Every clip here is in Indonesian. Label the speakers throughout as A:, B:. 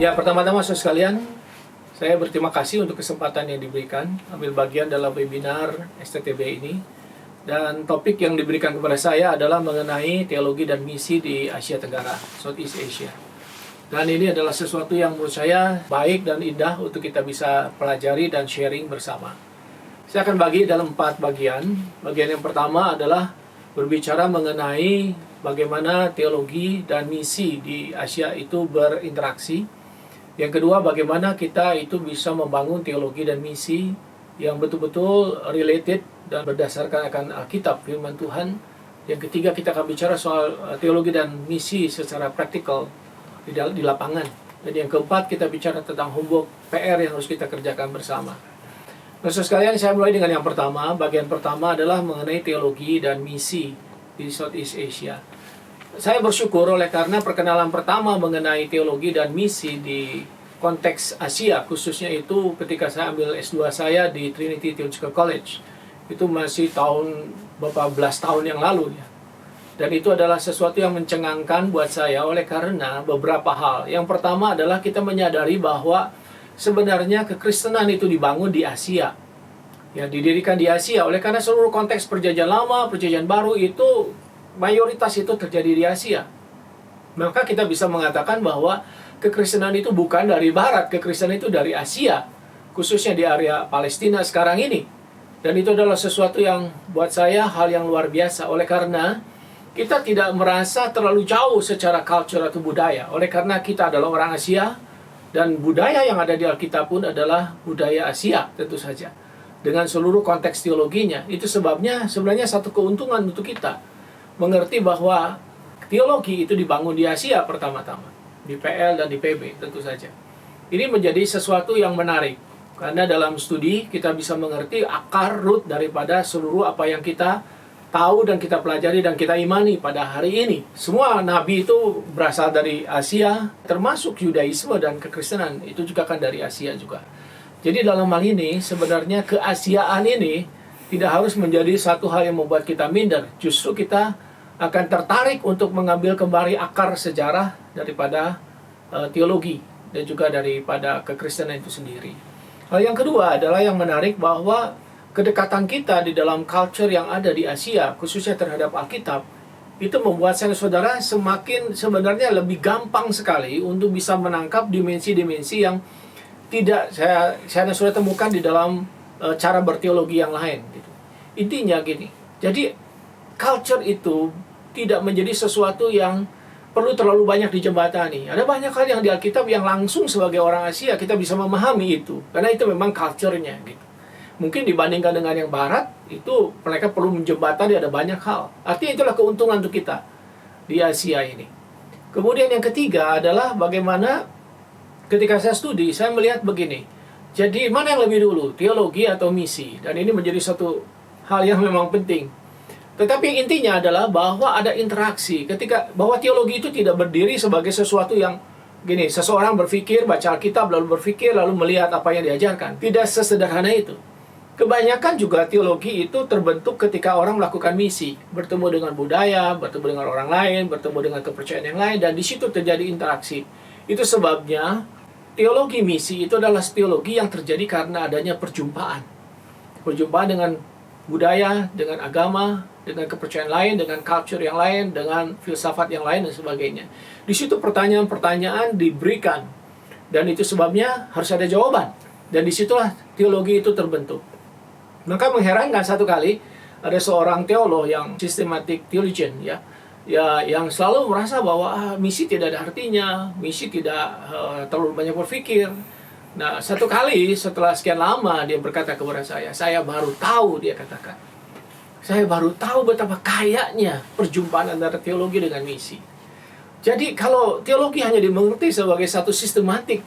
A: Ya, pertama-tama saudara sekalian, saya berterima kasih untuk kesempatan yang diberikan ambil bagian dalam webinar STTB ini. Dan topik yang diberikan kepada saya adalah mengenai teologi dan misi di Asia Tenggara, Southeast Asia. Dan ini adalah sesuatu yang menurut saya baik dan indah untuk kita bisa pelajari dan sharing bersama. Saya akan bagi dalam 4 bagian. Bagian yang pertama adalah berbicara mengenai bagaimana teologi dan misi di Asia itu berinteraksi. Yang kedua, bagaimana kita itu bisa membangun teologi dan misi yang betul-betul related dan berdasarkan akan Alkitab, firman Tuhan. Yang ketiga, kita akan bicara soal teologi dan misi secara praktikal di lapangan. Dan yang keempat, kita bicara tentang homework PR yang harus kita kerjakan bersama. Nah, sekalian, saya mulai dengan yang pertama. Bagian pertama adalah mengenai teologi dan misi di Southeast Asia. Saya bersyukur oleh karena perkenalan pertama mengenai teologi dan misi di konteks Asia, khususnya itu ketika saya ambil S2 saya di Trinity Theological College. Itu masih beberapa belas tahun yang lalu ya. Dan itu adalah sesuatu yang mencengangkan buat saya oleh karena beberapa hal. Yang pertama adalah kita menyadari bahwa sebenarnya kekristenan itu dibangun di Asia. Ya, didirikan di Asia oleh karena seluruh konteks perjanjian lama, perjanjian baru itu mayoritas itu terjadi di Asia. Maka kita bisa mengatakan bahwa kekristenan itu bukan dari barat, kekristenan itu dari Asia, khususnya di area Palestina sekarang ini. Dan itu adalah sesuatu yang buat saya hal yang luar biasa oleh karena kita tidak merasa terlalu jauh secara culture atau budaya. Oleh karena kita adalah orang Asia dan budaya yang ada di Alkitab pun adalah budaya Asia tentu saja. Dengan seluruh konteks teologinya, itu sebabnya sebenarnya satu keuntungan untuk kita mengerti bahwa teologi itu dibangun di Asia pertama-tama, di PL dan di PB tentu saja. Ini menjadi sesuatu yang menarik karena dalam studi kita bisa mengerti akar root daripada seluruh apa yang kita tahu dan kita pelajari dan kita imani pada hari ini. Semua nabi itu berasal dari Asia, termasuk Yudaisme dan kekristenan itu juga kan dari Asia juga. Jadi dalam hal ini sebenarnya keasiaan ini tidak harus menjadi satu hal yang membuat kita minder. Justru kita akan tertarik untuk mengambil kembali akar sejarah daripada teologi dan juga daripada kekristenan itu sendiri. Hal yang kedua adalah yang menarik bahwa kedekatan kita di dalam culture yang ada di Asia, khususnya terhadap Alkitab, itu membuat saya saudara semakin sebenarnya lebih gampang sekali untuk bisa menangkap dimensi-dimensi yang tidak saya sudah temukan di dalam cara berteologi yang lain gitu. Intinya gini, jadi culture itu tidak menjadi sesuatu yang perlu terlalu banyak dijembatani. Ada banyak hal yang di Alkitab yang langsung sebagai orang Asia kita bisa memahami itu, karena itu memang culture-nya gitu. Mungkin dibandingkan dengan yang barat, itu mereka perlu menjembatani ada banyak hal. Artinya itulah keuntungan untuk kita di Asia ini. Kemudian yang ketiga adalah bagaimana ketika saya studi, saya melihat begini. Jadi mana yang lebih dulu, teologi atau misi? Dan ini menjadi satu hal yang memang penting. Tetapi intinya adalah bahwa ada interaksi. Bahwa teologi itu tidak berdiri sebagai sesuatu yang gini, seseorang berpikir, baca Alkitab, lalu berpikir, lalu melihat apa yang diajarkan. Tidak sesederhana itu. Kebanyakan juga teologi itu terbentuk ketika orang melakukan misi. Bertemu dengan budaya, bertemu dengan orang lain, bertemu dengan kepercayaan yang lain, dan di situ terjadi interaksi. Itu sebabnya teologi misi itu adalah teologi yang terjadi karena adanya perjumpaan. Perjumpaan dengan budaya, dengan agama, dengan kepercayaan lain, dengan culture yang lain, dengan filsafat yang lain, dan sebagainya. Di situ pertanyaan-pertanyaan diberikan. Dan itu sebabnya harus ada jawaban. Dan disitulah teologi itu terbentuk. Maka mengherankan satu kali, ada seorang teolog yang systematic theologian, yang selalu merasa bahwa misi tidak ada artinya, misi tidak terlalu banyak berpikir. Nah, satu kali setelah sekian lama dia berkata kepada saya baru tahu, dia katakan, saya baru tahu betapa kayanya perjumpaan antara teologi dengan misi. Jadi kalau teologi hanya dimengerti sebagai satu sistematik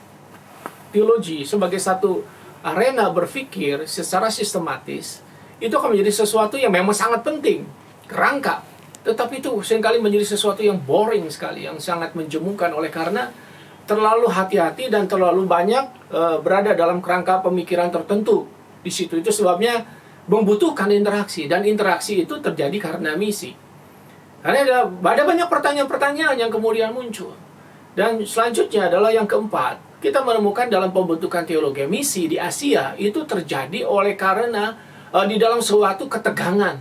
A: teologi, sebagai satu arena berpikir secara sistematis, itu akan menjadi sesuatu yang memang sangat penting, kerangka. Tetapi itu seringkali menjadi sesuatu yang boring sekali, yang sangat menjemukan oleh karena terlalu hati-hati dan terlalu banyak berada dalam kerangka pemikiran tertentu di situ. Itu sebabnya membutuhkan interaksi, dan interaksi itu terjadi karena misi. Karena ada banyak pertanyaan-pertanyaan yang kemudian muncul. Dan selanjutnya adalah yang keempat, kita menemukan dalam pembentukan teologi misi di Asia itu terjadi oleh karena di dalam suatu ketegangan.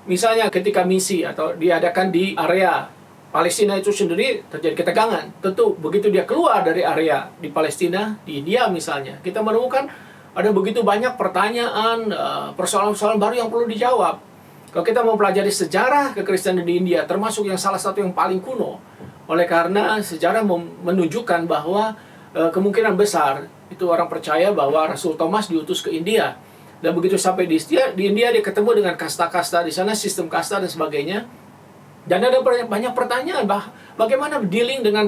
A: Misalnya ketika misi atau diadakan di area Palestina itu sendiri terjadi ketegangan. Tentu begitu dia keluar dari area di Palestina, di India misalnya, kita menemukan ada begitu banyak pertanyaan, persoalan-persoalan baru yang perlu dijawab. Kalau kita mau pelajari sejarah kekristenan di India, termasuk yang salah satu yang paling kuno, oleh karena sejarah menunjukkan bahwa kemungkinan besar itu orang percaya bahwa Rasul Thomas diutus ke India. Dan begitu sampai di India dia ketemu dengan kasta-kasta di sana, sistem kasta dan sebagainya. Dan ada banyak pertanyaan bagaimana dealing dengan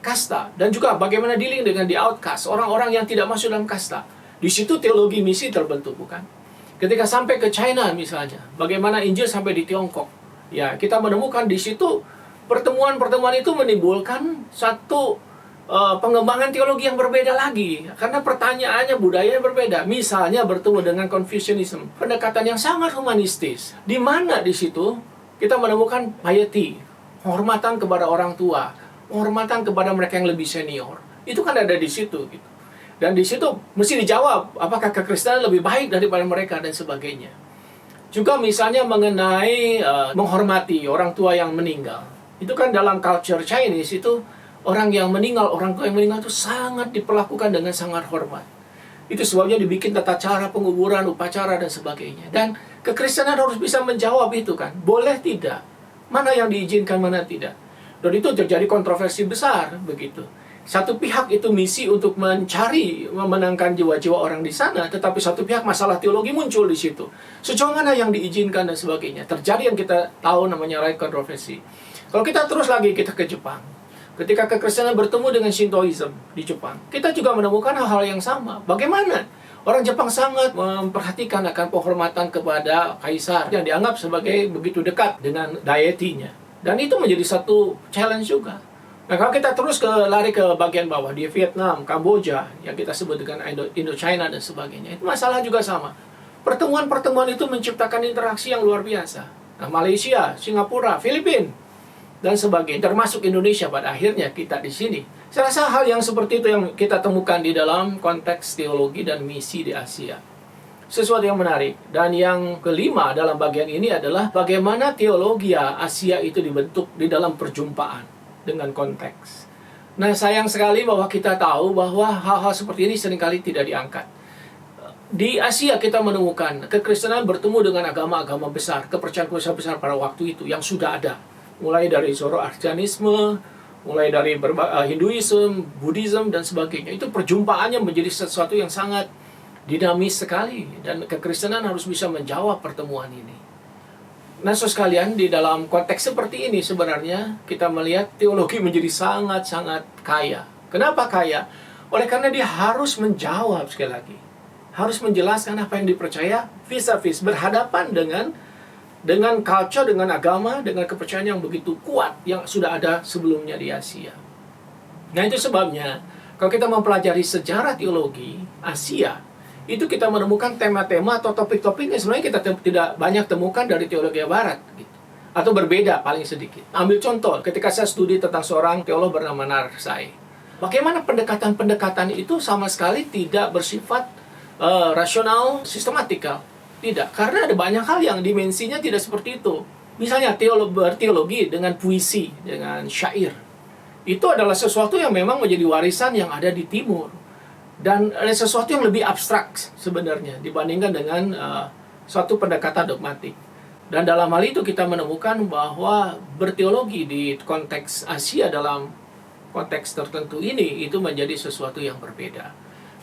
A: kasta dan juga bagaimana dealing dengan the outcast, orang-orang yang tidak masuk dalam kasta. Di situ teologi misi terbentuk, bukan? Ketika sampai ke China misalnya, bagaimana Injil sampai di Tiongkok. Ya, kita menemukan di situ pertemuan-pertemuan itu menimbulkan satu pengembangan teologi yang berbeda lagi. Karena pertanyaannya, budayanya berbeda. Misalnya bertemu dengan Confucianism, pendekatan yang sangat humanistis. Di mana di situ kita menemukan piety, penghormatan kepada orang tua, penghormatan kepada mereka yang lebih senior. Itu kan ada di situ gitu. Dan di situ mesti dijawab, apakah kekristenan lebih baik daripada mereka dan sebagainya. Juga misalnya mengenai menghormati orang tua yang meninggal. Itu kan dalam culture Chinese itu orang yang meninggal, orang tua yang meninggal itu sangat diperlakukan dengan sangat hormat. Itu sebabnya dibikin tata cara penguburan, upacara dan sebagainya. Dan kekristenan harus bisa menjawab itu kan. Boleh tidak? Mana yang diizinkan, mana tidak. Dan itu terjadi kontroversi besar begitu. Satu pihak itu misi untuk mencari memenangkan jiwa-jiwa orang di sana, tetapi satu pihak masalah teologi muncul di situ. Sejauh mana yang diizinkan dan sebagainya. Terjadi yang kita tahu namanya right kontroversi. Kalau kita terus lagi kita ke Jepang. Ketika kekristenan bertemu dengan Shintoism di Jepang, kita juga menemukan hal-hal yang sama. Bagaimana? Orang Jepang sangat memperhatikan akan penghormatan kepada kaisar yang dianggap sebagai begitu dekat dengan deity-nya. Dan itu menjadi satu challenge juga. Nah, kalau kita terus lari ke bagian bawah, di Vietnam, Kamboja, yang kita sebut dengan Indochina dan sebagainya, itu masalah juga sama. Pertemuan-pertemuan itu menciptakan interaksi yang luar biasa. Nah, Malaysia, Singapura, Filipina, dan sebagainya, termasuk Indonesia pada akhirnya kita di sini. Saya rasa hal yang seperti itu yang kita temukan di dalam konteks teologi dan misi di Asia. Sesuatu yang menarik. Dan yang kelima dalam bagian ini adalah bagaimana teologi Asia itu dibentuk di dalam perjumpaan dengan konteks. Nah, sayang sekali bahwa kita tahu bahwa hal-hal seperti ini seringkali tidak diangkat. Di Asia kita menemukan kekristenan bertemu dengan agama-agama besar, kepercayaan besar pada waktu itu yang sudah ada. Mulai dari Zoroastrianisme, mulai dari Hinduism, Buddhism, dan sebagainya. Itu perjumpaannya menjadi sesuatu yang sangat dinamis sekali. Dan kekristenan harus bisa menjawab pertemuan ini. Nah, sekalian, di dalam konteks seperti ini sebenarnya kita melihat teologi menjadi sangat-sangat kaya. Kenapa kaya? Oleh karena dia harus menjawab sekali lagi. Harus menjelaskan apa yang dipercaya vis-a-vis, berhadapan dengan culture, dengan agama, dengan kepercayaan yang begitu kuat yang sudah ada sebelumnya di Asia. Nah, itu sebabnya kalau kita mempelajari sejarah teologi Asia, itu kita menemukan tema-tema atau topik-topik yang sebenarnya kita tidak banyak temukan dari teologi Barat gitu. Atau berbeda paling sedikit. Ambil contoh, ketika saya studi tentang seorang teolog bernama Narsai. Bagaimana pendekatan-pendekatan itu sama sekali tidak bersifat rasional, sistematikal. Tidak, karena ada banyak hal yang dimensinya tidak seperti itu. Misalnya berteologi dengan puisi, dengan syair. Itu adalah sesuatu yang memang menjadi warisan yang ada di timur. Dan ada sesuatu yang lebih abstrak sebenarnya dibandingkan dengan suatu pendekatan dogmatik. Dan dalam hal itu kita menemukan bahwa berteologi di konteks Asia dalam konteks tertentu ini itu menjadi sesuatu yang berbeda.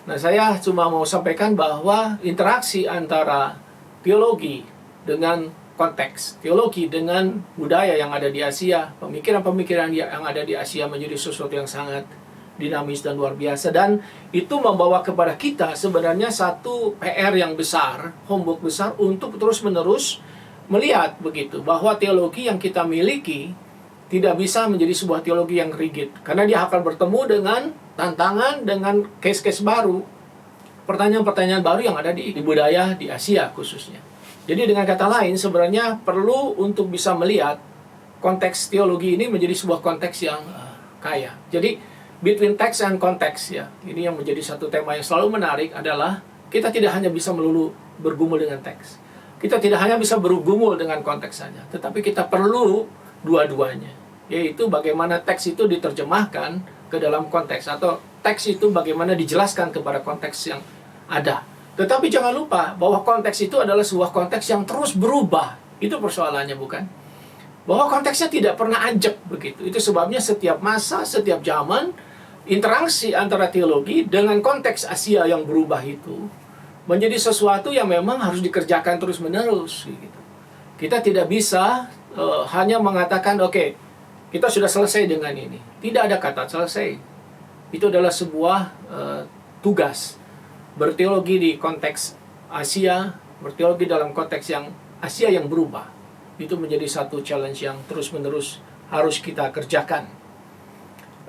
A: Nah, saya cuma mau sampaikan bahwa interaksi antara teologi dengan konteks, teologi dengan budaya yang ada di Asia, pemikiran-pemikiran yang ada di Asia menjadi sesuatu yang sangat dinamis dan luar biasa. Dan itu membawa kepada kita sebenarnya satu PR yang besar, homework besar untuk terus-menerus melihat begitu, bahwa teologi yang kita miliki tidak bisa menjadi sebuah teologi yang rigid. Karena dia akan bertemu dengan tantangan, dengan case-case baru, pertanyaan-pertanyaan baru yang ada di budaya di Asia khususnya. Jadi dengan kata lain, sebenarnya perlu untuk bisa melihat konteks teologi ini menjadi sebuah konteks yang kaya. Jadi between text and context ya. Ini yang menjadi satu tema yang selalu menarik adalah kita tidak hanya bisa melulu bergumul dengan teks. Kita tidak hanya bisa bergumul dengan konteks saja, tetapi kita perlu dua-duanya. Yaitu bagaimana teks itu diterjemahkan ke dalam konteks, atau teks itu bagaimana dijelaskan kepada konteks yang ada. Tetapi jangan lupa bahwa konteks itu adalah sebuah konteks yang terus berubah. Itu persoalannya, bukan? Bahwa konteksnya tidak pernah ajak begitu. Itu sebabnya setiap masa, setiap zaman, interaksi antara teologi dengan konteks Asia yang berubah itu menjadi sesuatu yang memang harus dikerjakan terus-menerus gitu. Kita tidak bisa hanya mengatakan oke, kita sudah selesai dengan ini. Tidak ada kata selesai. Itu adalah sebuah tugas. Berteologi di konteks Asia, berteologi dalam konteks yang Asia yang berubah. Itu menjadi satu challenge yang terus-menerus harus kita kerjakan.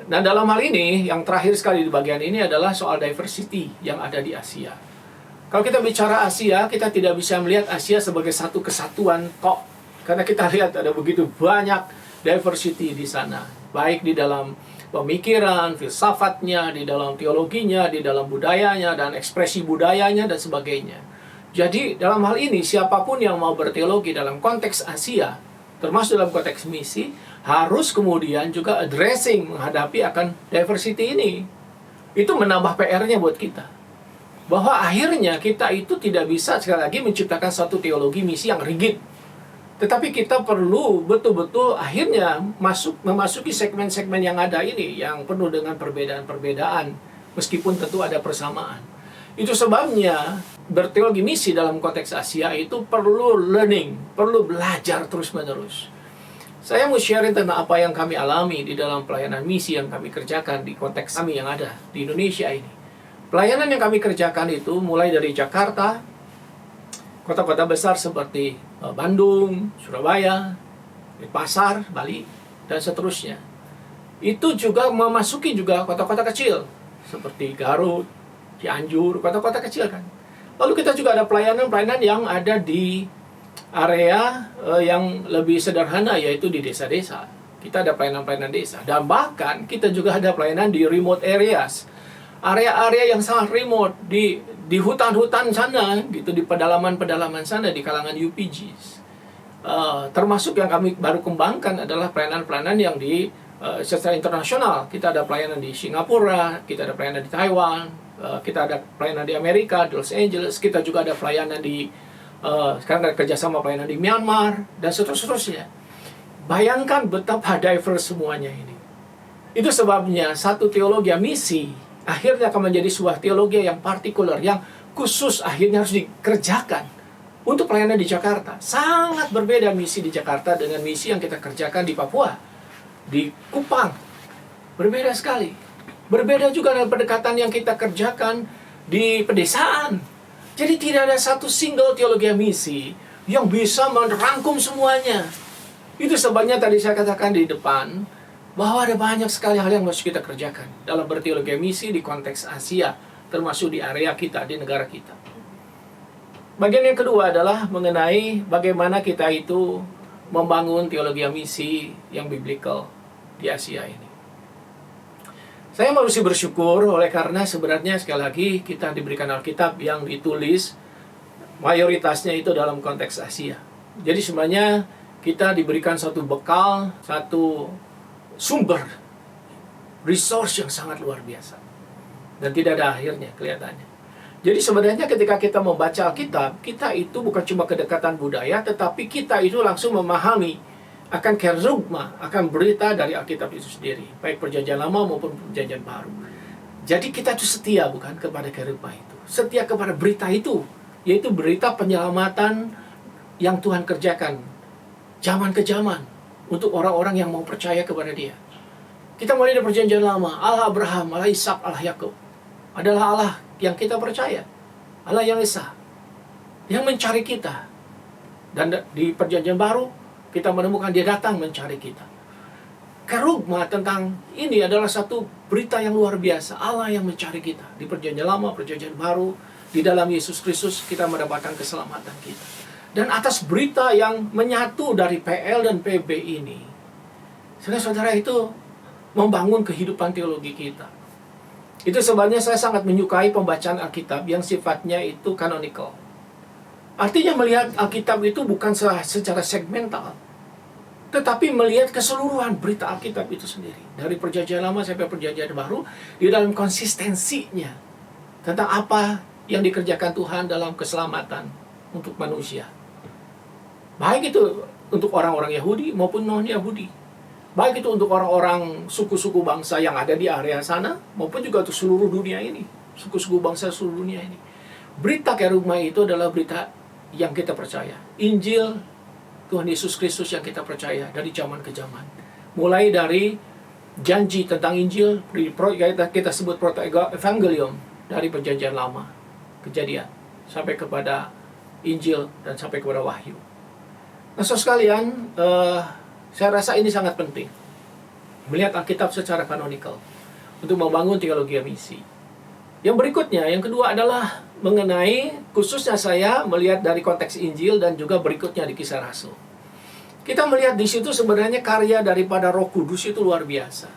A: Nah, dalam hal ini, yang terakhir sekali di bagian ini adalah soal diversity yang ada di Asia. Kalau kita bicara Asia, kita tidak bisa melihat Asia sebagai satu kesatuan tok. Karena kita lihat ada begitu banyak diversity di sana, baik di dalam pemikiran, filsafatnya, di dalam teologinya, di dalam budayanya, dan ekspresi budayanya, dan sebagainya. Jadi, dalam hal ini, siapapun yang mau berteologi dalam konteks Asia, termasuk dalam konteks misi, harus kemudian juga addressing, menghadapi akan diversity ini. Itu menambah PR-nya buat kita. Bahwa akhirnya kita itu tidak bisa sekali lagi menciptakan satu teologi misi yang rigid. Tetapi kita perlu betul-betul akhirnya memasuki segmen-segmen yang ada ini, yang penuh dengan perbedaan-perbedaan, meskipun tentu ada persamaan. Itu sebabnya berteologi misi dalam konteks Asia itu perlu learning, perlu belajar terus-menerus. Saya mau sharing tentang apa yang kami alami di dalam pelayanan misi yang kami kerjakan di konteks kami yang ada di Indonesia ini. Pelayanan yang kami kerjakan itu mulai dari Jakarta, kota-kota besar seperti Bandung, Surabaya, Denpasar, Bali, dan seterusnya. Itu juga memasuki juga kota-kota kecil seperti Garut, Cianjur, kota-kota kecil kan. Lalu kita juga ada pelayanan-pelayanan yang ada di area yang lebih sederhana, yaitu di desa-desa. Kita ada pelayanan-pelayanan desa. Dan bahkan kita juga ada pelayanan di remote areas. Area-area yang sangat remote, di hutan-hutan sana, gitu, di pedalaman-pedalaman sana, di kalangan UPGs. Termasuk yang kami baru kembangkan adalah pelayanan-pelayanan yang secara internasional. Kita ada pelayanan di Singapura, kita ada pelayanan di Taiwan, kita ada pelayanan di Amerika, di Los Angeles, kita juga ada pelayanan sekarang ada kerjasama pelayanan di Myanmar, dan seterusnya. Bayangkan betapa diverse semuanya ini. Itu sebabnya satu teologi misi akhirnya akan menjadi sebuah teologi yang partikular, yang khusus akhirnya harus dikerjakan untuk pelayanan di Jakarta. Sangat berbeda misi di Jakarta dengan misi yang kita kerjakan di Papua, di Kupang. Berbeda sekali. Berbeda juga dengan pendekatan yang kita kerjakan di pedesaan. Jadi tidak ada satu single teologi misi yang bisa merangkum semuanya. Itu sebabnya tadi saya katakan di depan, bahwa ada banyak sekali hal yang harus kita kerjakan dalam berteologi misi di konteks Asia, termasuk di area kita, di negara kita. Bagian yang kedua adalah mengenai bagaimana kita itu membangun teologi misi yang biblical di Asia ini. Saya masih bersyukur oleh karena sebenarnya sekali lagi kita diberikan Alkitab yang ditulis mayoritasnya itu dalam konteks Asia. Jadi sebenarnya kita diberikan satu bekal, satu sumber resource yang sangat luar biasa dan tidak ada akhirnya kelihatannya. Jadi sebenarnya ketika kita membaca Alkitab, kita itu bukan cuma kedekatan budaya, tetapi kita itu langsung memahami akan kerugma, akan berita dari Alkitab itu sendiri, baik perjanjian lama maupun perjanjian baru. Jadi kita itu setia bukan kepada kerugma itu, setia kepada berita itu, yaitu berita penyelamatan yang Tuhan kerjakan zaman ke zaman untuk orang-orang yang mau percaya kepada Dia. Kita mulai dari perjanjian lama, Allah Abraham, Allah Ishak, Allah Yakub adalah Allah yang kita percaya, Allah yang esa, yang mencari kita. Dan di perjanjian baru kita menemukan Dia datang mencari kita. Kerugma tentang ini adalah satu berita yang luar biasa, Allah yang mencari kita. Di perjanjian lama, perjanjian baru, di dalam Yesus Kristus kita mendapatkan keselamatan kita. Dan atas berita yang menyatu dari PL dan PB ini, saudara-saudara, itu membangun kehidupan teologi kita. Itu sebabnya saya sangat menyukai pembacaan Alkitab yang sifatnya itu canonical. Artinya melihat Alkitab itu bukan secara segmental, tetapi melihat keseluruhan berita Alkitab itu sendiri. Dari perjanjian lama sampai perjanjian baru, di dalam konsistensinya tentang apa yang dikerjakan Tuhan dalam keselamatan untuk manusia. Baik itu untuk orang-orang Yahudi maupun non-Yahudi. Baik itu untuk orang-orang suku-suku bangsa yang ada di area sana, maupun juga untuk seluruh dunia ini. Suku-suku bangsa seluruh dunia ini. Berita kerugma itu adalah berita yang kita percaya. Injil Tuhan Yesus Kristus yang kita percaya dari zaman ke zaman. Mulai dari janji tentang Injil, kita sebut proto-evangelium, dari perjanjian lama, Kejadian, sampai kepada Injil dan sampai kepada Wahyu. Nah, saudara sekalian, saya rasa ini sangat penting, melihat Alkitab secara kanonikal untuk membangun teologi misi. Yang berikutnya, yang kedua adalah mengenai, khususnya saya melihat dari konteks Injil dan juga berikutnya di Kisah Rasul. Kita melihat di situ sebenarnya karya daripada Roh Kudus itu luar biasa.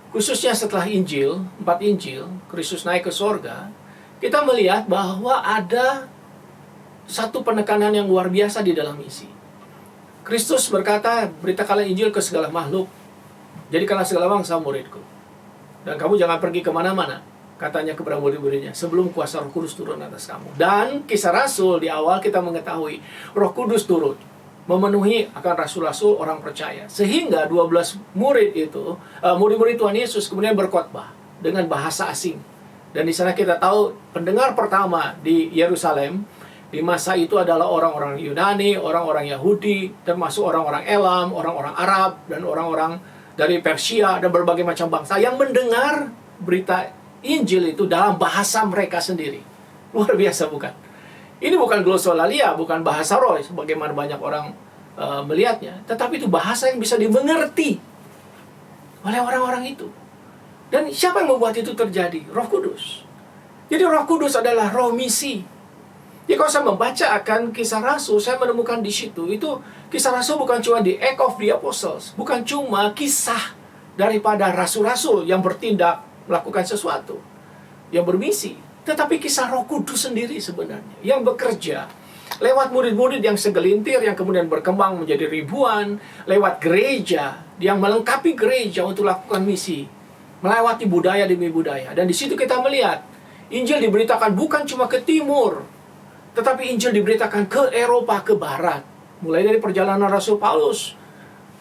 A: Khususnya setelah Injil, 4 Injil, Kristus naik ke sorga, kita melihat bahwa ada satu penekanan yang luar biasa di dalam misi. Kristus berkata, beritakanlah Injil ke segala makhluk, jadikanlah segala bangsa muridku. Dan kamu jangan pergi kemana-mana, katanya kepada murid-muridnya, sebelum kuasa Roh Kudus turun atas kamu. Dan Kisah Rasul di awal kita mengetahui, Roh Kudus turun, memenuhi akan rasul-rasul orang percaya. Sehingga 12 murid itu, murid-murid Tuhan Yesus kemudian berkhotbah dengan bahasa asing. Dan di sana kita tahu, pendengar pertama di Yerusalem, di masa itu adalah orang-orang Yunani, orang-orang Yahudi, termasuk orang-orang Elam, orang-orang Arab, dan orang-orang dari Persia, dan berbagai macam bangsa yang mendengar berita Injil itu dalam bahasa mereka sendiri. Luar biasa, bukan? Ini bukan glosolalia, bukan bahasa roh, sebagaimana banyak orang melihatnya. Tetapi itu bahasa yang bisa dimengerti oleh orang-orang itu. Dan siapa yang membuat itu terjadi? Roh Kudus. Jadi Roh Kudus adalah roh misi. Jadi kalau saya membaca akan Kisah Rasul, saya menemukan di situ, itu Kisah Rasul bukan cuma the Act of the Apostles, bukan cuma kisah daripada rasul-rasul yang bertindak, melakukan sesuatu, yang bermisi, tetapi kisah Roh Kudus sendiri sebenarnya, yang bekerja lewat murid-murid yang segelintir, yang kemudian berkembang menjadi ribuan, lewat gereja, yang melengkapi gereja untuk lakukan misi, melewati budaya demi budaya. Dan di situ kita melihat, Injil diberitakan bukan cuma ke timur, tetapi Injil diberitakan ke Eropa, ke barat. Mulai dari perjalanan Rasul Paulus,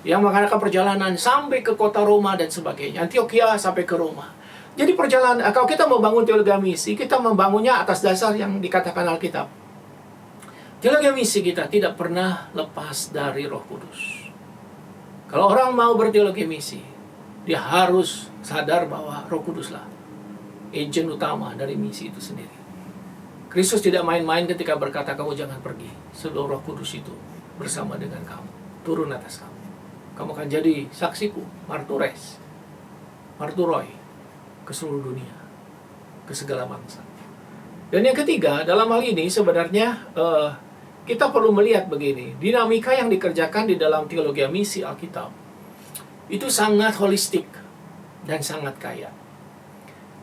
A: yang mengadakan perjalanan sampai ke kota Roma dan sebagainya, Antioquia sampai ke Roma. Jadi perjalanan, kalau kita membangun teologi misi, kita membangunnya atas dasar yang dikatakan Alkitab. Teologi misi kita tidak pernah lepas dari Roh Kudus. Kalau orang mau berteologi misi, dia harus sadar bahwa Roh Kuduslah agen utama dari misi itu sendiri. Kristus tidak main-main ketika berkata, kamu jangan pergi sebelum Roh Kudus itu bersama dengan kamu, turun atas kamu. Kamu akan jadi saksiku, martures, marturoi, ke seluruh dunia, ke segala bangsa. Dan yang ketiga, dalam hal ini sebenarnya kita perlu melihat begini, dinamika yang dikerjakan di dalam teologi misi Alkitab itu sangat holistik dan sangat kaya.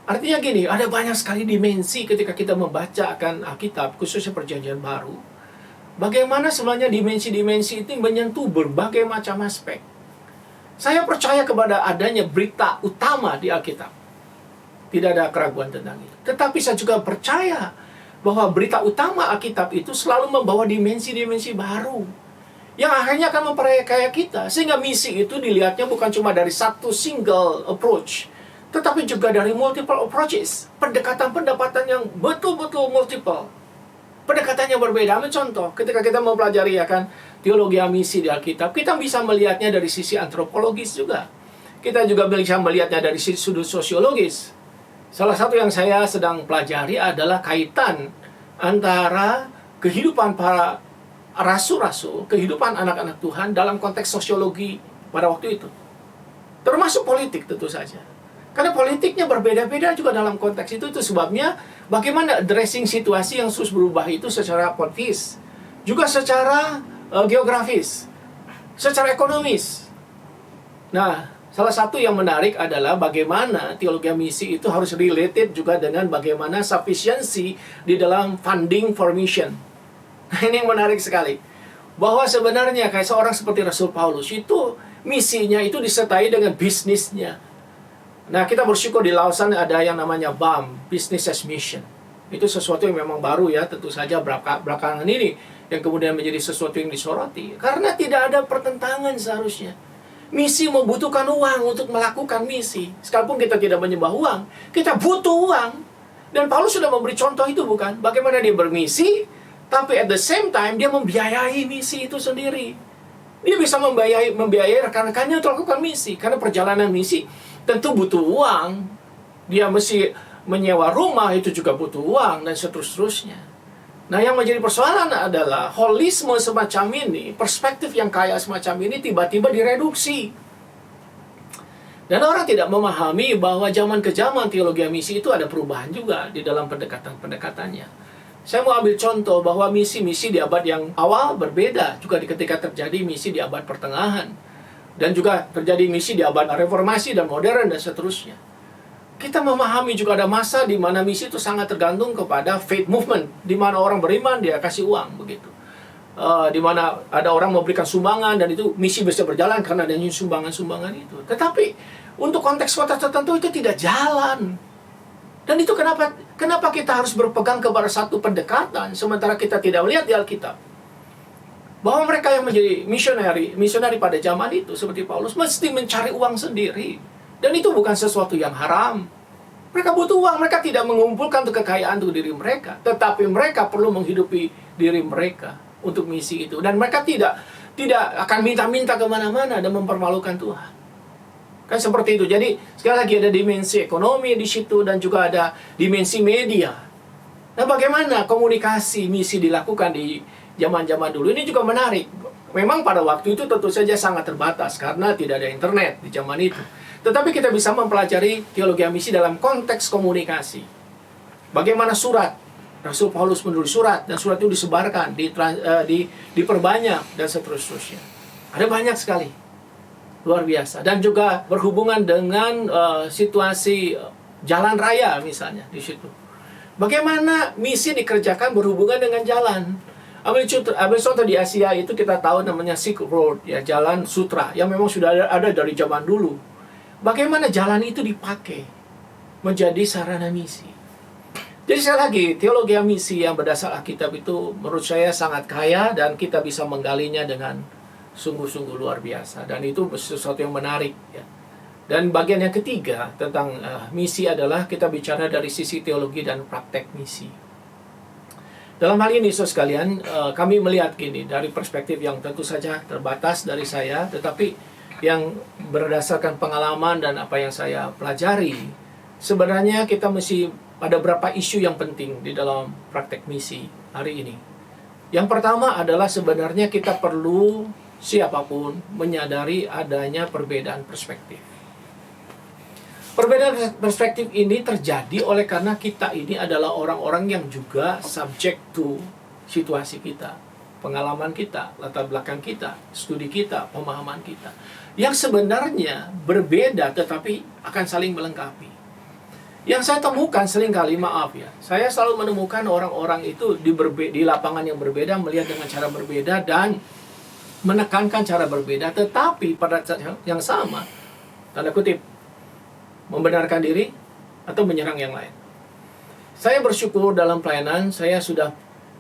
A: Artinya gini, ada banyak sekali dimensi ketika kita membaca akan Alkitab, khususnya perjanjian baru. Bagaimana sebenarnya dimensi-dimensi itu menyentuh berbagai macam aspek. Saya percaya kepada adanya berita utama di Alkitab. Tidak ada keraguan tentang itu. Tetapi saya juga percaya bahwa berita utama Alkitab itu selalu membawa dimensi-dimensi baru, yang akhirnya akan memperkaya kita. Sehingga misi itu dilihatnya bukan cuma dari satu single approach, tetapi juga dari multiple approaches. Pendekatan-pendekatan yang betul-betul multiple. Pendekatannya berbeda. Ambil contoh, ketika kita mempelajari akan teologi misi di Alkitab, kita bisa melihatnya dari sisi antropologis juga. Kita juga bisa melihatnya dari sudut sosiologis. Salah satu yang saya sedang pelajari adalah kaitan antara kehidupan para rasul-rasul, kehidupan anak-anak Tuhan dalam konteks sosiologi pada waktu itu. Termasuk politik tentu saja. Karena politiknya berbeda-beda juga dalam konteks itu sebabnya bagaimana addressing situasi yang terus berubah itu secara politis, juga secara geografis, secara ekonomis. Nah, Salah satu yang menarik adalah bagaimana teologi misi itu harus related juga dengan bagaimana sufficiency di dalam funding for mission. Nah, ini yang menarik sekali. Bahwa sebenarnya kayak seorang seperti Rasul Paulus itu misinya itu disertai dengan bisnisnya. Nah, kita bersyukur di Lausan ada yang namanya BAM, Business as Mission. Itu sesuatu yang memang baru ya, tentu saja belakangan ini yang kemudian menjadi sesuatu yang disoroti. Karena tidak ada pertentangan seharusnya. Misi membutuhkan uang untuk melakukan misi. Sekalipun kita tidak menyembah uang, kita butuh uang. Dan Paulus sudah memberi contoh itu, bukan? Bagaimana dia bermisi, tapi at the same time dia membiayai misi itu sendiri. Dia bisa membiayai rekan-rekannya untuk melakukan misi. Karena perjalanan misi tentu butuh uang. Dia mesti menyewa rumah, itu juga butuh uang, dan seterusnya. Nah, yang menjadi persoalan adalah holisme semacam ini, perspektif yang kaya semacam ini tiba-tiba direduksi. Dan orang tidak memahami bahwa zaman ke zaman teologi misi itu ada perubahan juga di dalam pendekatan-pendekatannya. Saya mau ambil contoh bahwa misi-misi di abad yang awal berbeda juga ketika terjadi misi di abad pertengahan. Dan juga terjadi misi di abad reformasi dan modern dan seterusnya. Kita memahami juga ada masa di mana misi itu sangat tergantung kepada faith movement, di mana orang beriman dia kasih uang begitu, di mana ada orang memberikan sumbangan dan itu misi bisa berjalan karena adanya sumbangan-sumbangan itu. Tetapi untuk konteks kota tertentu itu tidak jalan. Dan itu kenapa kita harus berpegang kepada satu pendekatan sementara kita tidak melihat di Alkitab bahwa mereka yang menjadi misionari pada zaman itu seperti Paulus mesti mencari uang sendiri. Dan itu bukan sesuatu yang haram. Mereka butuh uang, mereka tidak mengumpulkan untuk kekayaan untuk diri mereka. Tetapi mereka perlu menghidupi diri mereka untuk misi itu. Dan mereka tidak akan minta-minta kemana-mana dan mempermalukan Tuhan. Kan seperti itu. Jadi sekali lagi ada dimensi ekonomi di situ dan juga ada dimensi media. Nah, bagaimana komunikasi misi dilakukan di zaman-zaman dulu? Ini juga menarik. Memang pada waktu itu tentu saja sangat terbatas karena tidak ada internet di zaman itu. Tetapi kita bisa mempelajari teologi misi dalam konteks komunikasi. Bagaimana surat, Rasul Paulus menulis surat, dan surat itu disebarkan, diperbanyak, dan seterusnya. Ada banyak sekali. Luar biasa. Dan juga berhubungan dengan situasi jalan raya misalnya di situ. Bagaimana misi dikerjakan berhubungan dengan jalan. Ambil contoh di Asia itu kita tahu namanya Silk Road, ya, jalan sutra, yang memang sudah ada dari zaman dulu. Bagaimana jalan itu dipakai menjadi sarana misi. Jadi sekali lagi, teologi misi yang berdasar Alkitab itu menurut saya sangat kaya dan kita bisa menggalinya dengan sungguh-sungguh luar biasa. Dan itu sesuatu yang menarik, ya. Dan bagian yang ketiga tentang misi adalah kita bicara dari sisi teologi dan praktek misi. Dalam hal ini, saudara sekalian, kami melihat gini, dari perspektif yang tentu saja terbatas dari saya, tetapi yang berdasarkan pengalaman dan apa yang saya pelajari, sebenarnya kita mesti ada beberapa isu yang penting di dalam praktek misi hari ini. Yang pertama adalah sebenarnya kita perlu siapapun menyadari adanya perbedaan perspektif. Perbedaan perspektif ini terjadi oleh karena kita ini adalah orang-orang yang juga subject to situasi kita, pengalaman kita, latar belakang kita, studi kita, pemahaman kita, yang sebenarnya berbeda tetapi akan saling melengkapi. Yang saya temukan seringkali, maaf ya, saya selalu menemukan orang-orang itu di lapangan yang berbeda, melihat dengan cara berbeda dan menekankan cara berbeda, tetapi pada saat yang sama, tanda kutip, membenarkan diri atau menyerang yang lain. Saya bersyukur dalam pelayanan, saya sudah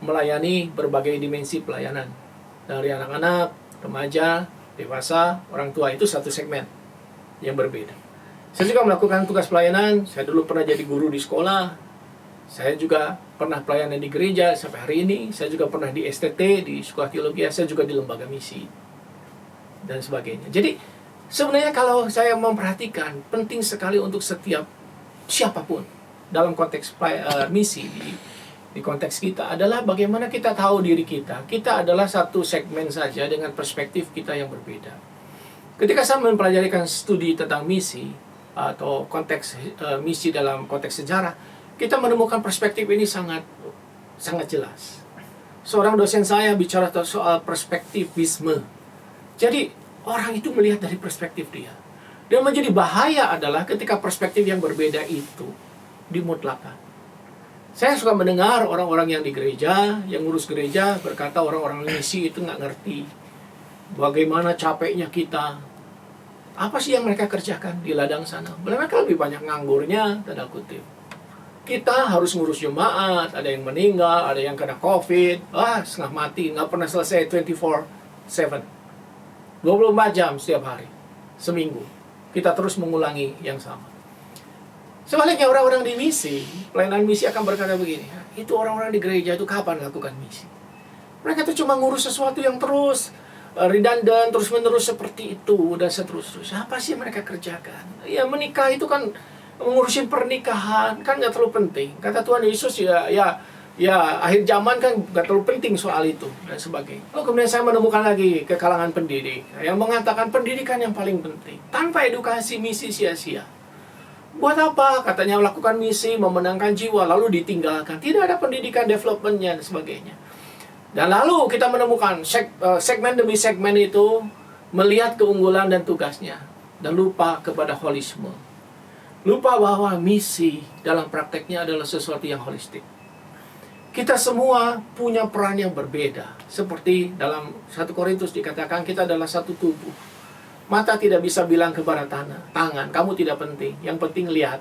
A: melayani berbagai dimensi pelayanan. Dari anak-anak, remaja, dewasa, orang tua, itu satu segmen yang berbeda. Saya juga melakukan tugas pelayanan, saya dulu pernah jadi guru di sekolah, saya juga pernah pelayanan di gereja sampai hari ini, saya juga pernah di STT, di sekolah teologi, saya juga di lembaga misi, dan sebagainya. Jadi, sebenarnya kalau saya memperhatikan, penting sekali untuk setiap siapapun dalam konteks misi di konteks kita adalah bagaimana kita tahu diri kita. Kita adalah satu segmen saja dengan perspektif kita yang berbeda. Ketika saya mempelajari studi tentang misi atau konteks misi dalam konteks sejarah, kita menemukan perspektif ini sangat jelas. Seorang dosen saya bicara soal perspektivisme. Jadi orang itu melihat dari perspektif dia. Dan menjadi bahaya adalah ketika perspektif yang berbeda itu dimutlakan. Saya suka mendengar orang-orang yang di gereja, yang ngurus gereja, berkata orang-orang misi itu nggak ngerti bagaimana capeknya kita. Apa sih yang mereka kerjakan di ladang sana? Mereka lebih banyak nganggurnya, tanda kutip. Kita harus ngurus jemaat, ada yang meninggal, ada yang kena COVID, setengah mati, nggak pernah selesai 24/7. 24 jam setiap hari, seminggu. Kita terus mengulangi yang sama. Sebaliknya orang-orang di misi, pelayanan misi akan berkata begini, itu orang-orang di gereja itu kapan lakukan misi? Mereka itu cuma ngurus sesuatu yang terus redundant, terus-menerus seperti itu, dan seterusnya. Apa sih yang mereka kerjakan? Ya menikah itu kan, mengurusin pernikahan kan nggak terlalu penting. Kata Tuhan Yesus ya akhir zaman kan nggak terlalu penting soal itu dan sebagainya. Lalu kemudian saya menemukan lagi ke kalangan pendidik yang mengatakan pendidikan yang paling penting. Tanpa edukasi misi sia-sia. Buat apa? Katanya melakukan misi, memenangkan jiwa, lalu ditinggalkan. Tidak ada pendidikan developmentnya dan sebagainya. Dan lalu kita menemukan segmen demi segmen itu melihat keunggulan dan tugasnya dan lupa kepada holisme. Lupa bahwa misi dalam prakteknya adalah sesuatu yang holistik. Kita semua punya peran yang berbeda. Seperti dalam 1 Korintus dikatakan kita adalah satu tubuh. Mata tidak bisa bilang kepada tangan, kamu tidak penting, yang penting lihat.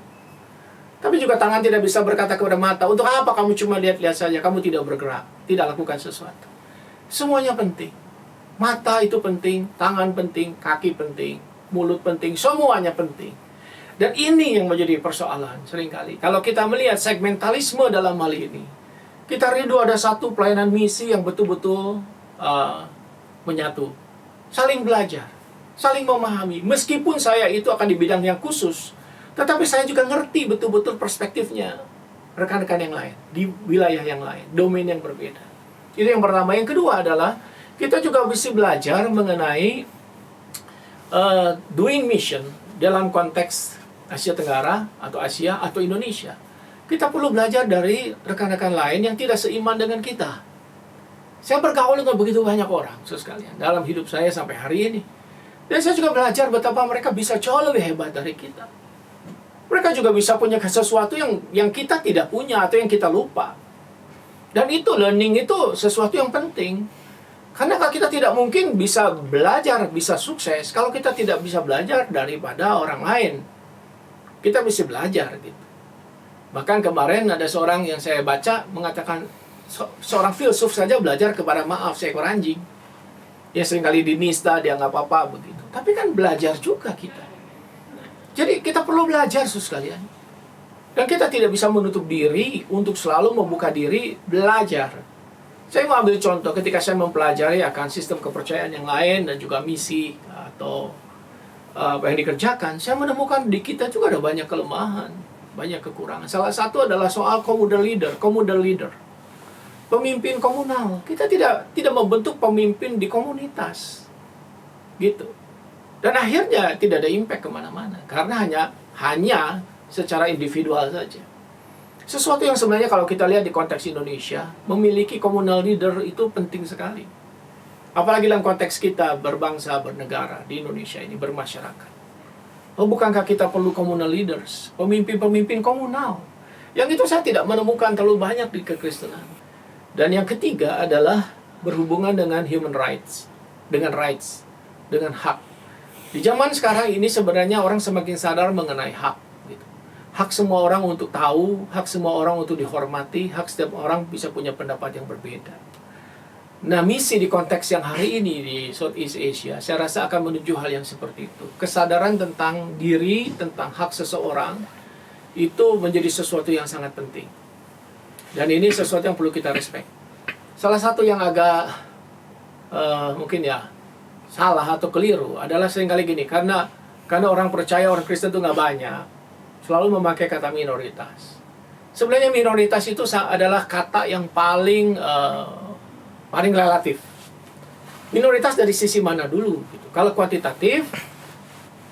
A: Tapi juga tangan tidak bisa berkata kepada mata, untuk apa kamu cuma lihat-lihat saja, kamu tidak bergerak, tidak lakukan sesuatu. Semuanya penting. Mata itu penting, tangan penting, kaki penting, mulut penting, semuanya penting. Dan ini yang menjadi persoalan seringkali. Kalau kita melihat segmentalisme dalam hal ini, kita rindu ada satu pelayanan misi yang betul-betul menyatu. Saling belajar, saling memahami. Meskipun saya itu akan di bidang yang khusus, tetapi saya juga ngerti betul-betul perspektifnya rekan-rekan yang lain, di wilayah yang lain, domain yang berbeda. Itu yang pertama. Yang kedua adalah, kita juga bisa belajar mengenai doing mission dalam konteks Asia Tenggara, atau Asia, atau Indonesia. Kita perlu belajar dari rekan-rekan lain yang tidak seiman dengan kita. Saya bergaul dengan begitu banyak orang, sekalian, dalam hidup saya sampai hari ini. Dan saya juga belajar betapa mereka bisa jauh lebih hebat dari kita. Mereka juga bisa punya sesuatu yang kita tidak punya, atau yang kita lupa. Dan itu, learning itu sesuatu yang penting. Karena kalau kita tidak mungkin bisa belajar, bisa sukses, kalau kita tidak bisa belajar daripada orang lain. Kita bisa belajar gitu. Bahkan kemarin ada seorang yang saya baca mengatakan, seorang filsuf saja belajar kepada seekor anjing. Ya seringkali dinista, dia nggak apa-apa begitu. Tapi kan belajar juga kita. Jadi kita perlu belajar, sekalian. Dan kita tidak bisa menutup diri untuk selalu membuka diri belajar. Saya mau ambil contoh ketika saya mempelajari akan sistem kepercayaan yang lain dan juga misi atau apa yang dikerjakan, saya menemukan di kita juga ada banyak kelemahan, banyak kekurangan. Salah satu adalah soal communal leader. Pemimpin komunal. Kita tidak membentuk pemimpin di komunitas. Gitu. Dan akhirnya tidak ada impact kemana-mana. Karena hanya secara individual saja. Sesuatu yang sebenarnya kalau kita lihat di konteks Indonesia, memiliki communal leader itu penting sekali. Apalagi dalam konteks kita berbangsa, bernegara di Indonesia ini, bermasyarakat. Oh, bukankah kita perlu communal leaders, pemimpin-pemimpin komunal? Yang itu saya tidak menemukan terlalu banyak di kekristenan. Dan yang ketiga adalah berhubungan dengan human rights, dengan hak. Di zaman sekarang ini sebenarnya orang semakin sadar mengenai hak. Gitu. Hak semua orang untuk tahu, hak semua orang untuk dihormati, hak setiap orang bisa punya pendapat yang berbeda. Nah, misi di konteks yang hari ini di Southeast Asia, saya rasa akan menuju hal yang seperti itu. Kesadaran tentang diri, tentang hak seseorang, itu menjadi sesuatu yang sangat penting. Dan ini sesuatu yang perlu kita respect. Salah satu yang agak mungkin ya salah atau keliru adalah seringkali gini, karena orang percaya orang Kristen itu nggak banyak, selalu memakai kata minoritas. Sebenarnya minoritas itu adalah kata yang paling relatif. Minoritas dari sisi mana dulu? Gitu. Kalau kuantitatif,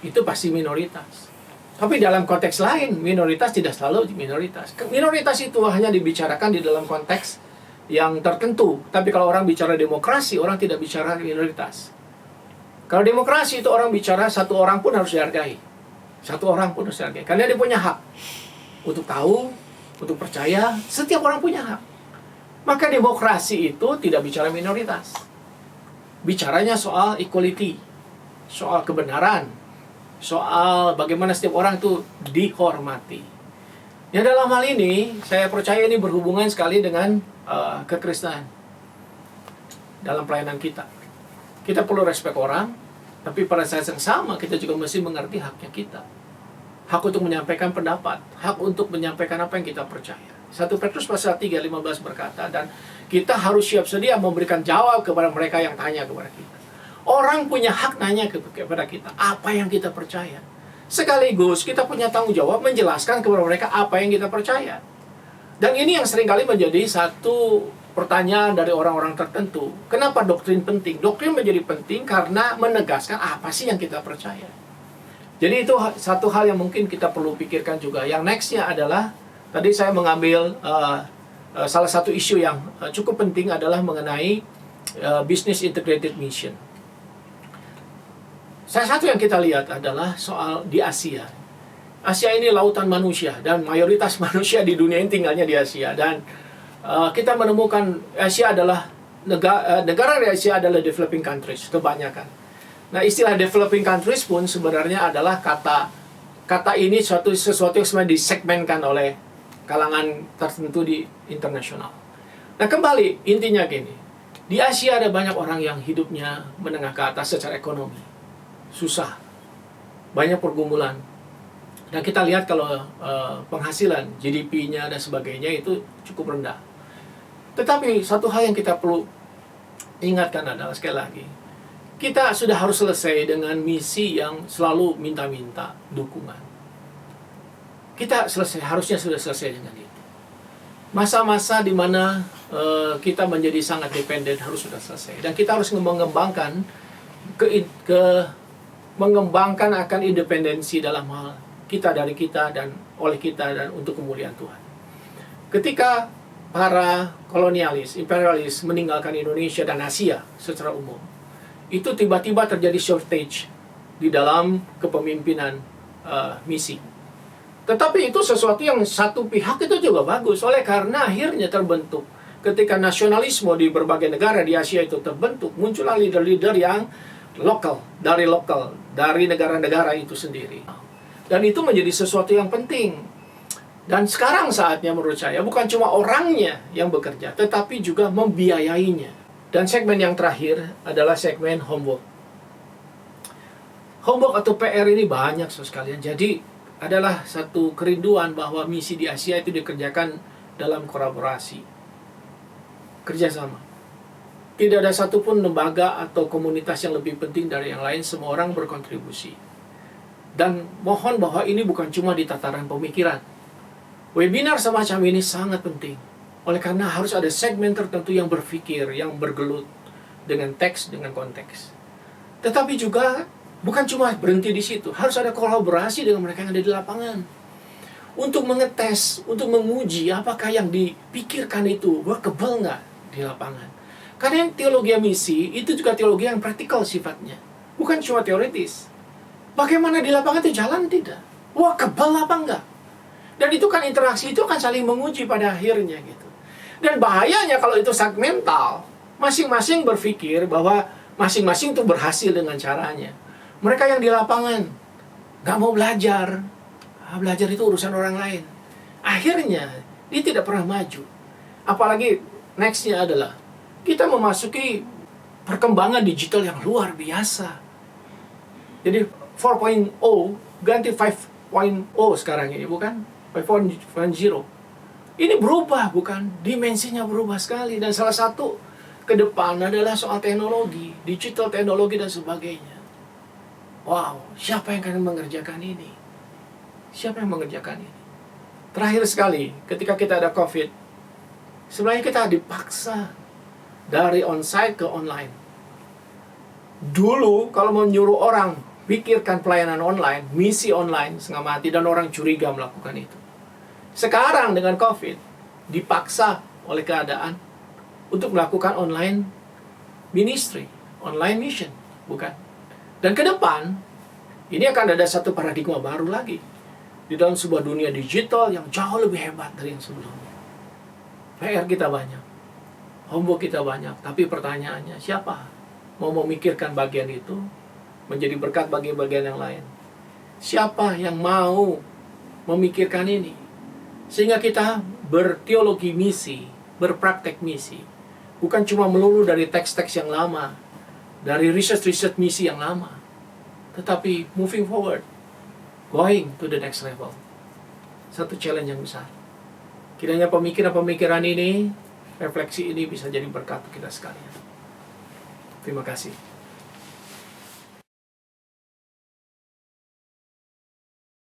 A: itu pasti minoritas. Tapi dalam konteks lain, minoritas tidak selalu minoritas. Minoritas itu hanya dibicarakan di dalam konteks yang tertentu. Tapi kalau orang bicara demokrasi, orang tidak bicara minoritas. Kalau demokrasi itu orang bicara satu orang pun harus dihargai. Satu orang pun harus dihargai. Karena dia punya hak untuk tahu, untuk percaya. Setiap orang punya hak. Maka demokrasi itu tidak bicara minoritas. Bicaranya soal equality, soal kebenaran, soal bagaimana setiap orang itu dihormati. Ya, dalam hal ini, saya percaya ini berhubungan sekali dengan kekristenan dalam pelayanan kita. Kita perlu respect orang, tapi pada saat yang sama kita juga mesti mengerti haknya kita. Hak untuk menyampaikan pendapat, hak untuk menyampaikan apa yang kita percaya. 1 Petrus pasal 3:15 berkata, dan kita harus siap sedia memberikan jawab kepada mereka yang tanya kepada kita. Orang punya hak nanya kepada kita apa yang kita percaya. Sekaligus kita punya tanggung jawab menjelaskan kepada mereka apa yang kita percaya. Dan ini yang seringkali menjadi satu pertanyaan dari orang-orang tertentu. Kenapa doktrin penting? Doktrin menjadi penting karena menegaskan apa sih yang kita percaya. Jadi itu satu hal yang mungkin kita perlu pikirkan juga. Yang nextnya adalah, tadi saya mengambil salah satu isu yang cukup penting adalah mengenai business integrated mission. Salah satu yang kita lihat adalah soal di Asia. Asia ini lautan manusia, dan mayoritas manusia di dunia ini tinggalnya di Asia. Dan kita menemukan Asia adalah negara di Asia adalah developing countries kebanyakan. Nah, istilah developing countries pun sebenarnya adalah kata ini sesuatu yang sebenarnya disegmenkan oleh kalangan tertentu di internasional. Nah, kembali intinya gini, di Asia ada banyak orang yang hidupnya menengah ke atas secara ekonomi, susah, banyak pergumulan. Dan kita lihat kalau penghasilan GDP-nya dan sebagainya itu cukup rendah. Tetapi satu hal yang kita perlu ingatkan adalah, sekali lagi, kita sudah harus selesai dengan misi yang selalu minta-minta dukungan. Kita harusnya sudah selesai dengan itu. Masa-masa di mana kita menjadi sangat dependen harus sudah selesai. Dan kita harus mengembangkan mengembangkan akan independensi dalam hal kita dari kita dan oleh kita dan untuk kemuliaan Tuhan. Ketika para kolonialis, imperialis meninggalkan Indonesia dan Asia secara umum, itu tiba-tiba terjadi shortage di dalam kepemimpinan misi. Tetapi itu sesuatu yang satu pihak itu juga bagus, oleh karena akhirnya terbentuk. Ketika nasionalisme di berbagai negara di Asia itu terbentuk, muncullah leader-leader yang lokal, dari negara-negara itu sendiri. Dan itu menjadi sesuatu yang penting. Dan sekarang saatnya menurut saya, bukan cuma orangnya yang bekerja, tetapi juga membiayainya. Dan segmen yang terakhir adalah segmen homework. Homework atau PR ini banyak sekalian. Jadi adalah satu kerinduan bahwa misi di Asia itu dikerjakan dalam kolaborasi, kerjasama. Tidak ada satupun lembaga atau komunitas yang lebih penting dari yang lain. Semua orang berkontribusi. Dan mohon bahwa ini bukan cuma di tataran pemikiran. Webinar semacam ini sangat penting. Oleh karena harus ada segmen tertentu yang berpikir, yang bergelut dengan teks, dengan konteks. Tetapi juga bukan cuma berhenti di situ. Harus ada kolaborasi dengan mereka yang ada di lapangan. Untuk mengetes, untuk menguji apakah yang dipikirkan itu workable nggak di lapangan. Karena yang teologi misi itu juga teologi yang praktikal sifatnya. Bukan cuma teoritis. Bagaimana di lapangan itu jalan tidak? Workable apa enggak? Dan itu kan interaksi itu akan saling menguji pada akhirnya gitu. Dan bahayanya kalau itu segmental, masing-masing berpikir bahwa masing-masing itu berhasil dengan caranya. Mereka yang di lapangan nggak mau belajar. Belajar itu urusan orang lain. Akhirnya dia tidak pernah maju. Apalagi nextnya adalah kita memasuki perkembangan digital yang luar biasa. Jadi 4.0 ganti 5.0 sekarang ini, bukan? 5.0. Ini berubah, bukan? Dimensinya berubah sekali. Dan salah satu ke depan adalah soal teknologi, digital teknologi dan sebagainya. Wow, siapa yang akan mengerjakan ini? Siapa yang mengerjakan ini? Terakhir sekali, ketika kita ada COVID, sebenarnya kita dipaksa dari onsite ke online. Dulu, kalau mau nyuruh orang pikirkan pelayanan online, misi online, setengah mati, dan orang curiga melakukan itu. Sekarang dengan COVID, dipaksa oleh keadaan untuk melakukan online ministry, online mission, bukan? Dan ke depan, Ini akan ada satu paradigma baru lagi di dalam sebuah dunia digital yang jauh lebih hebat dari yang sebelumnya. PR kita banyak, homework kita banyak, tapi pertanyaannya siapa mau memikirkan bagian itu menjadi berkat bagi bagian yang lain? Siapa yang mau memikirkan ini? Sehingga kita berteologi misi, berpraktek misi. Bukan cuma melulu dari teks-teks yang lama, dari riset-riset misi yang lama, tetapi moving forward, going to the next level. Satu challenge yang besar. Kiranya pemikiran-pemikiran ini, refleksi ini bisa jadi berkat kita sekalian. Terima kasih.